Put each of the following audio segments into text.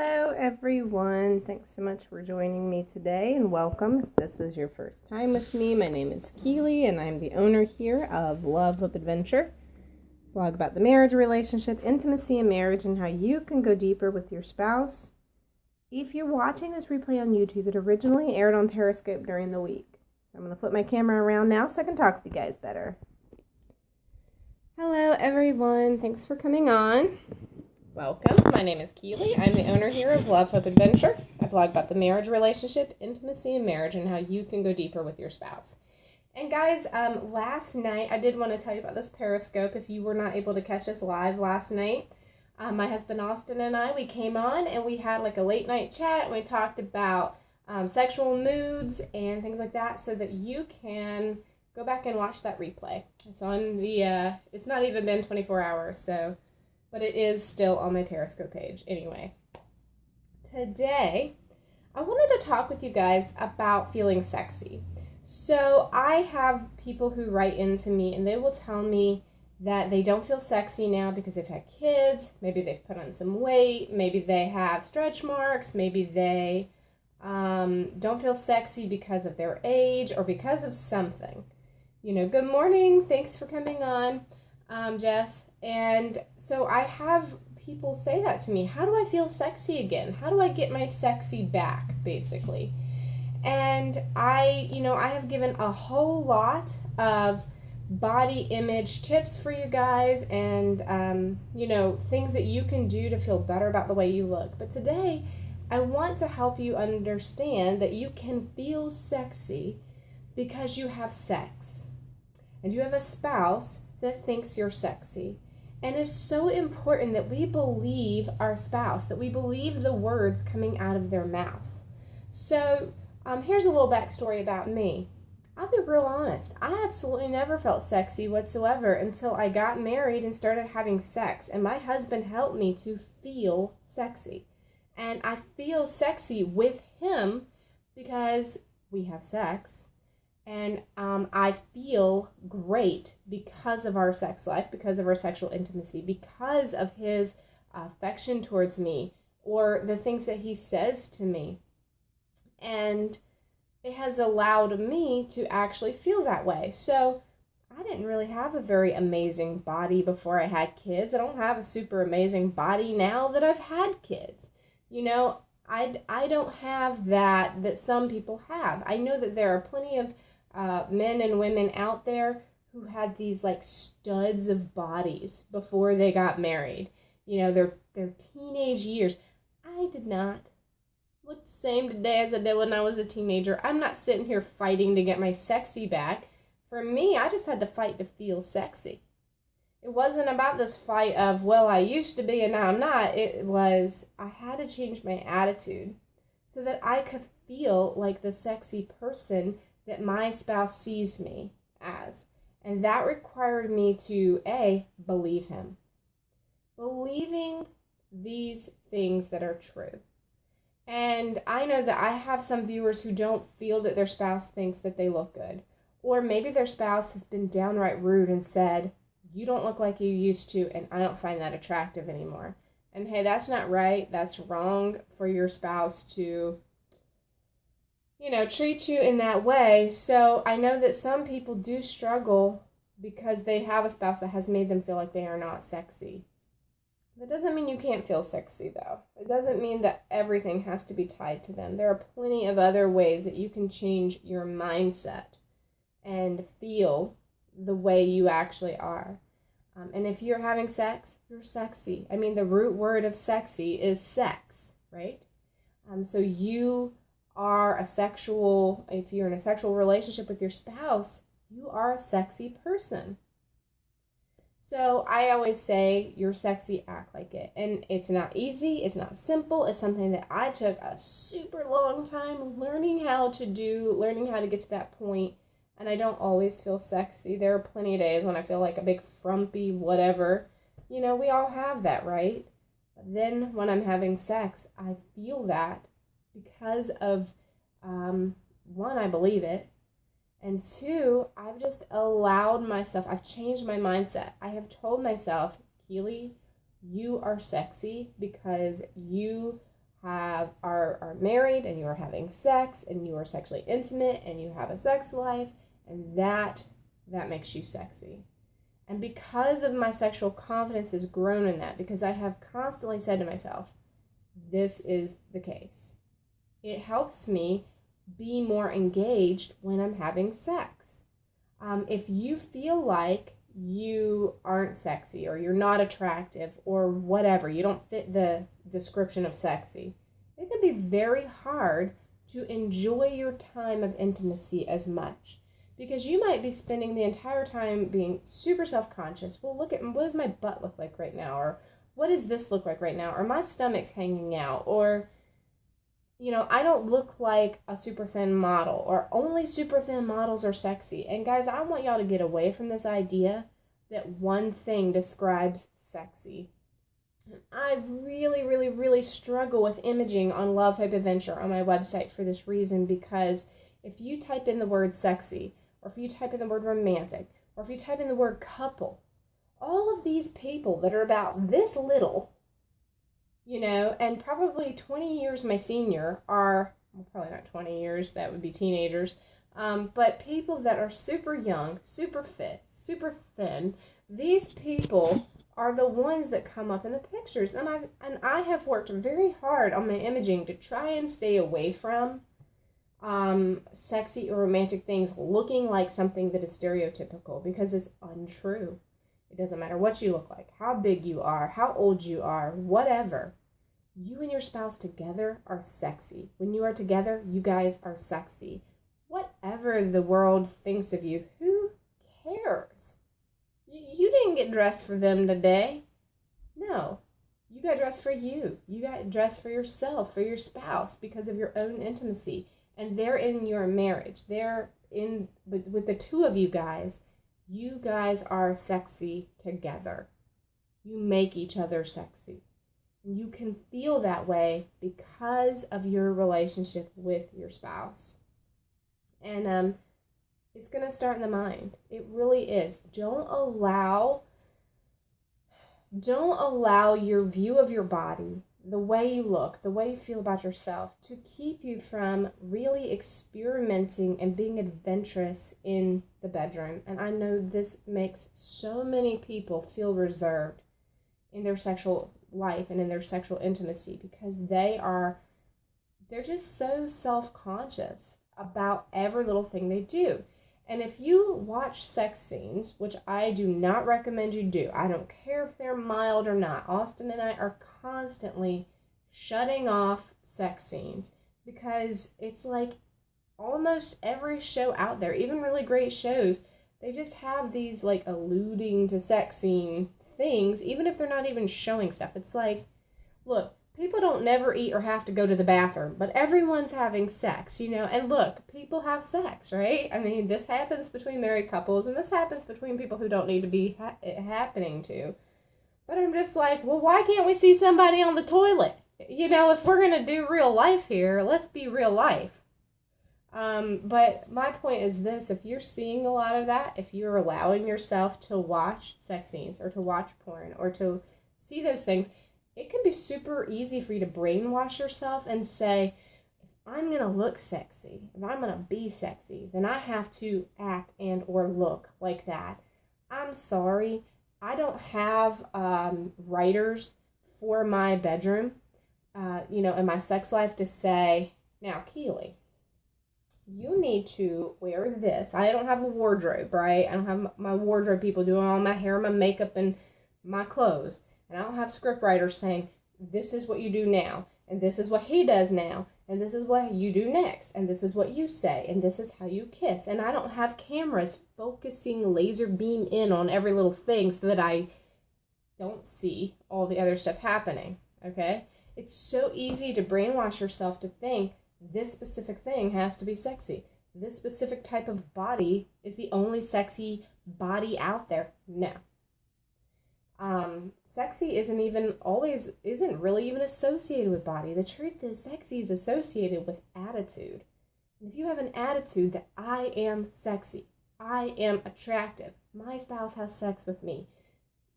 Hello everyone, thanks so much for joining me today and welcome. If this is your first time with me, my name is Keely and I'm the owner here of Love of Adventure, a blog about the marriage relationship, intimacy and marriage, and how you can go deeper with your spouse. If you're watching this replay on YouTube, it originally aired on Periscope during the week. So I'm going to flip my camera around now so I can talk with you guys better. Hello everyone, thanks for coming on. Welcome. My name is Keely. I'm the owner here of Love, Hope, Adventure. I blog about the marriage relationship, intimacy, and marriage, and how you can go deeper with your spouse. And guys, last night, I did want to tell you about this Periscope. If you were not able to catch us live last night, my husband Austin and I, we came on and we had like a late night chat. And we talked about sexual moods and things like that, so that you can go back and watch that replay. It's on the. It's not even been 24 hours, so. But it is still on my Periscope page. Anyway, today I wanted to talk with you guys about feeling sexy. So I have people who write into me and they will tell me that they don't feel sexy now because they've had kids, maybe they've put on some weight, maybe they have stretch marks, maybe they don't feel sexy because of their age or because of something. You know, good morning, thanks for coming on, Jess. And so I have people say that to me. How do I feel sexy again? How do I get my sexy back, basically? And I have given a whole lot of body image tips for you guys and, things that you can do to feel better about the way you look. But today, I want to help you understand that you can feel sexy because you have sex. And you have a spouse that thinks you're sexy. And it's so important that we believe our spouse, that we believe the words coming out of their mouth. So here's a little backstory about me. I'll be real honest. I absolutely never felt sexy whatsoever until I got married and started having sex. And my husband helped me to feel sexy. And I feel sexy with him because we have sex. And I feel great because of our sex life, because of our sexual intimacy, because of his affection towards me, or the things that he says to me. And it has allowed me to actually feel that way. So I didn't really have a very amazing body before I had kids. I don't have a super amazing body now that I've had kids. You know, I don't have that some people have. I know that there are plenty of men and women out there who had these like studs of bodies before they got married. You know, their teenage years. I did not look the same today as I did when I was a teenager. I'm not sitting here fighting to get my sexy back. For me, I just had to fight to feel sexy. It wasn't about this fight of, well, I used to be and now I'm not. It was, I had to change my attitude so that I could feel like the sexy person that my spouse sees me as. And that required me to, believe him. Believing these things that are true. And I know that I have some viewers who don't feel that their spouse thinks that they look good. Or maybe their spouse has been downright rude and said, you don't look like you used to, and I don't find that attractive anymore. And hey, that's not right. That's wrong for your spouse to treat you in that way. So I know that some people do struggle because they have a spouse that has made them feel like they are not sexy. That doesn't mean you can't feel sexy, though. It doesn't mean that everything has to be tied to them. There are plenty of other ways that you can change your mindset and feel the way you actually are. And if you're having sex, you're sexy. I mean, the root word of sexy is sex, right? So you are if you're in a sexual relationship with your spouse, you are a sexy person. So I always say, you're sexy, act like it. And it's not easy, it's not simple, it's something that I took a super long time learning how to get to that point. And I don't always feel sexy. There are plenty of days when I feel like a big frumpy whatever. You know, we all have that, right? But then when I'm having sex, I feel that because of, one, I believe it, and two, I've just allowed myself, I've changed my mindset. I have told myself, Keely, you are sexy because you are married and you are having sex and you are sexually intimate and you have a sex life, and that makes you sexy. And because of my sexual confidence has grown in that, because I have constantly said to myself, this is the case. It helps me be more engaged when I'm having sex. If you feel like you aren't sexy or you're not attractive or whatever, you don't fit the description of sexy, it can be very hard to enjoy your time of intimacy as much, because you might be spending the entire time being super self-conscious. Well, look at, what does my butt look like right now? Or what does this look like right now? Or my stomach's hanging out. Or, you know, I don't look like a super thin model, or only super thin models are sexy. And guys, I want y'all to get away from this idea that one thing describes sexy. I really, really, really struggle with imaging on Love, Hope, Adventure on my website for this reason, because if you type in the word sexy, or if you type in the word romantic, or if you type in the word couple, all of these people that are about this little, you know, and probably 20 years my senior are, well, probably not 20 years, that would be teenagers, but people that are super young, super fit, super thin, these people are the ones that come up in the pictures. And I have worked very hard on my imaging to try and stay away from sexy or romantic things looking like something that is stereotypical, because it's untrue. It doesn't matter what you look like, how big you are, how old you are, whatever. You and your spouse together are sexy. When you are together, you guys are sexy. Whatever the world thinks of you, who cares? You didn't get dressed for them today. No. You got dressed for you. You got dressed for yourself, for your spouse, because of your own intimacy. And they're in your marriage. They're in, with the two of you guys are sexy together. You make each other sexy. And you can feel that way because of your relationship with your spouse. And it's going to start in the mind. It really is. Don't allow your view of your body, the way you look, the way you feel about yourself, to keep you from really experimenting and being adventurous in the bedroom. And I know this makes so many people feel reserved in their sexual life and in their sexual intimacy, because they're just so self-conscious about every little thing they do. And if you watch sex scenes, which I do not recommend you do, I don't care if they're mild or not. Austin and I are constantly shutting off sex scenes, because it's like almost every show out there, even really great shows, they just have these like alluding to sex scene things, even if they're not even showing stuff. It's like, look, people don't never eat or have to go to the bathroom, but everyone's having sex, you know. And look, people have sex, right? I mean, this happens between married couples, and this happens between people who don't need to be happening to. But I'm just like, well, why can't we see somebody on the toilet? You know, if we're going to do real life here, let's be real life. But my point is this: if you're seeing a lot of that, if you're allowing yourself to watch sex scenes or to watch porn or to see those things, it can be super easy for you to brainwash yourself and say, if I'm going to look sexy, if I'm going to be sexy, then I have to act and or look like that. I'm sorry, I don't have writers for my bedroom, in my sex life to say, now, Keely, you need to wear this. I don't have a wardrobe, right? I don't have my wardrobe people doing all my hair, my makeup, and my clothes. And I don't have script writers saying, this is what you do now, and this is what he does now, and this is what you do next, and this is what you say, and this is how you kiss. And I don't have cameras focusing laser beam in on every little thing so that I don't see all the other stuff happening, okay? It's so easy to brainwash yourself to think this specific thing has to be sexy. This specific type of body is the only sexy body out there. No. Sexy isn't really even associated with body. The truth is, sexy is associated with attitude. And if you have an attitude that I am sexy, I am attractive, my spouse has sex with me,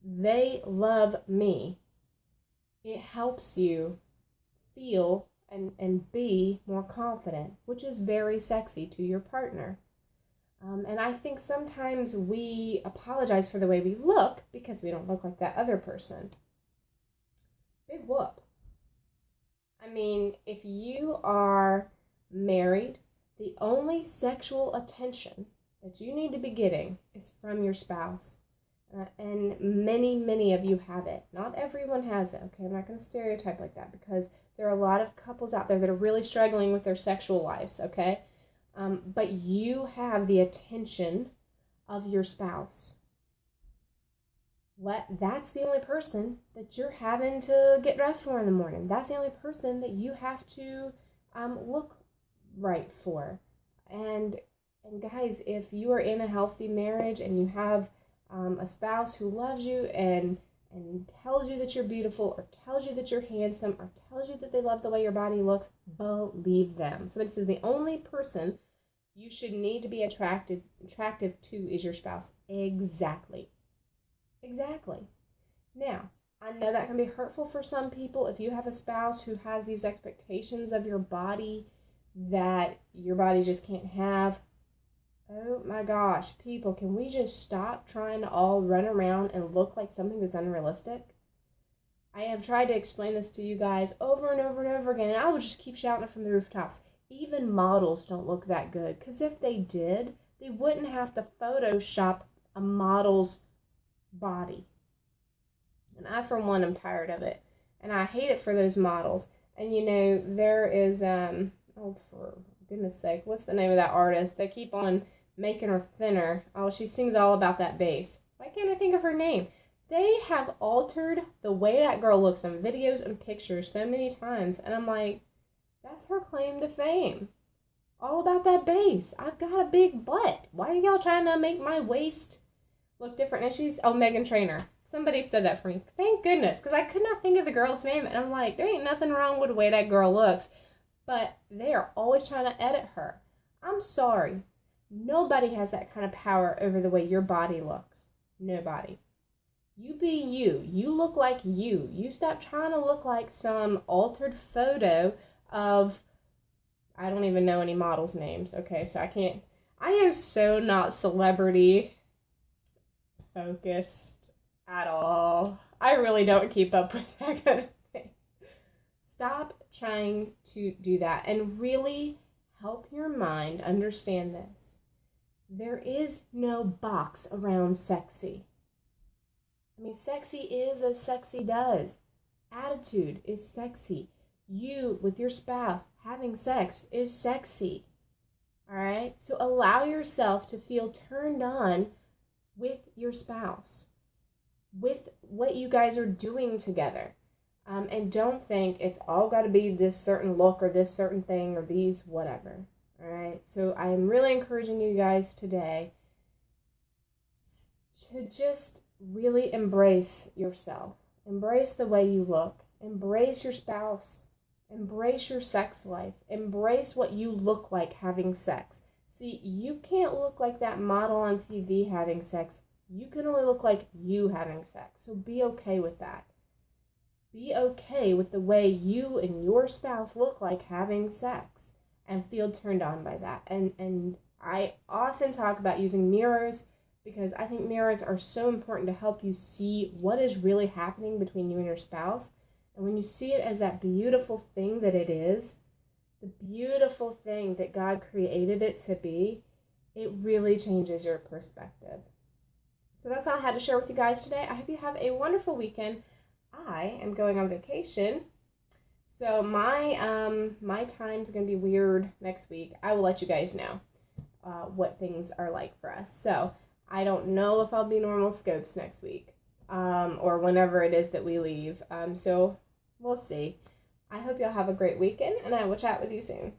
they love me, it helps you feel and be more confident, which is very sexy to your partner. And I think sometimes we apologize for the way we look because we don't look like that other person. Big whoop. I mean, if you are married, the only sexual attention that you need to be getting is from your spouse. And many of you have it. Not everyone has it, okay? I'm not going to stereotype like that because there are a lot of couples out there that are really struggling with their sexual lives, okay? But you have the attention of your spouse. That's the only person that you're having to get dressed for in the morning. That's the only person that you have to look right for. And guys, if you are in a healthy marriage and you have a spouse who loves you and tells you that you're beautiful or tells you that you're handsome or tells you that they love the way your body looks, believe them. Somebody says the only person you should need to be attractive to is your spouse. Exactly. Now, I know that can be hurtful for some people if you have a spouse who has these expectations of your body that your body just can't have. Oh my gosh, people, can we just stop trying to all run around and look like something that's unrealistic? I have tried to explain this to you guys over and over and over again, and I will just keep shouting it from the rooftops. Even models don't look that good, because if they did, they wouldn't have to Photoshop a model's body. And I, for one, am tired of it. And I hate it for those models. And you know, there is, oh, for goodness sake, what's the name of that artist? They keep on making her thinner. Oh, she sings all about that bass. Why can't I think of her name? They have altered the way that girl looks in videos and pictures so many times. And I'm like, that's her claim to fame. All about that bass. I've got a big butt. Why are y'all trying to make my waist look different? And she's, oh, Megan Trainor. Somebody said that for me. Thank goodness, because I could not think of the girl's name. And I'm like, there ain't nothing wrong with the way that girl looks. But they are always trying to edit her. I'm sorry. Nobody has that kind of power over the way your body looks. Nobody. You be you. You look like you. You stop trying to look like some altered photo of, I don't even know any models' names. Okay, so I am so not celebrity focused at all. I really don't keep up with that kind of thing. Stop trying to do that and really help your mind understand this. There is no box around sexy. I mean, sexy is as sexy does. Attitude is sexy. You with your spouse having sex is sexy. All right? So allow yourself to feel turned on with your spouse, with what you guys are doing together. And don't think it's all got to be this certain look or this certain thing or these whatever. All right? So I am really encouraging you guys today to just really embrace yourself. Embrace the way you look. Embrace your spouse. Embrace your sex life. Embrace what you look like having sex. See, you can't look like that model on TV having sex. You can only look like you having sex. So be okay with that. Be okay with the way you and your spouse look like having sex and feel turned on by that. And I often talk about using mirrors because I think mirrors are so important to help you see what is really happening between you and your spouse. And when you see it as that beautiful thing that it is, the beautiful thing that God created it to be, it really changes your perspective. So that's all I had to share with you guys today. I hope you have a wonderful weekend. I am going on vacation, so my time's going to be weird next week. I will let you guys know what things are like for us. So I don't know if I'll be normal scopes next week or whenever it is that we leave. So we'll see. I hope y'all have a great weekend, and I will chat with you soon.